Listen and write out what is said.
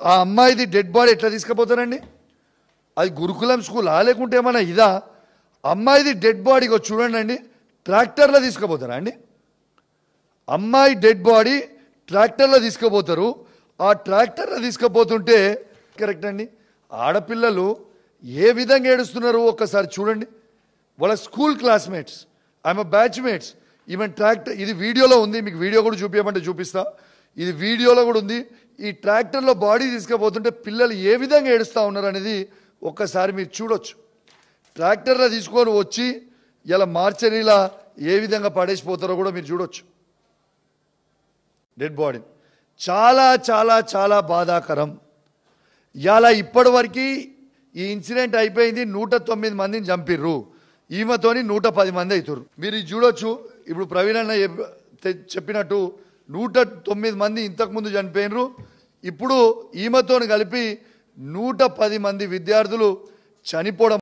ఆ అమ్మాయిది dead body ఎట్లా తీసుకుపోతారండి? అది గురుకులం స్కూలా లేకుంటే ఏమన్నా ఇదా? అమ్మాయిది డెడ్ బాడీకి చూడండి అండి, ట్రాక్టర్లో తీసుకుపోతారా అండి? అమ్మాయి డెడ్ బాడీ ట్రాక్టర్లో తీసుకుపోతారు. ఆ ట్రాక్టర్లో తీసుకుపోతుంటే కరెక్ట్ అండి. ఆడపిల్లలు ఏ విధంగా ఏడుస్తున్నారు ఒక్కసారి చూడండి. వాళ్ళ స్కూల్ క్లాస్మేట్స్, ఆమె బ్యాచ్మేట్స్, ఈవెన్ ట్రాక్టర్, ఇది వీడియోలో ఉంది, మీకు వీడియో కూడా చూపించమంటే చూపిస్తా. ఇది వీడియోలో కూడా ఉంది. ఈ ట్రాక్టర్లో బాడీ తీసుకుపోతుంటే పిల్లలు ఏ విధంగా ఏడుస్తూ ఉన్నారు అనేది ఒక్కసారి మీరు చూడొచ్చు. ట్రాక్టర్లో తీసుకొని వచ్చి ఇలా మార్చరీలా ఏ విధంగా పడేసిపోతారో కూడా మీరు చూడొచ్చు. డెడ్ బాడీ చాలా చాలా చాలా బాధాకరం. ఇలా ఇప్పటివరకు ఈ ఇన్సిడెంట్ అయిపోయింది. 109 మందిని చంపిర్రు, ఈమెతోని 110 మంది అవుతారు. మీరు ఇది చూడొచ్చు. ఇప్పుడు ప్రవీణ్ అన్న చెప్పినట్టు 109 మంది ఇంతకుముందు చనిపోయినరు. ఇప్పుడు ఈమెతోని కలిపి 110 మంది విద్యార్థులు చనిపోవడం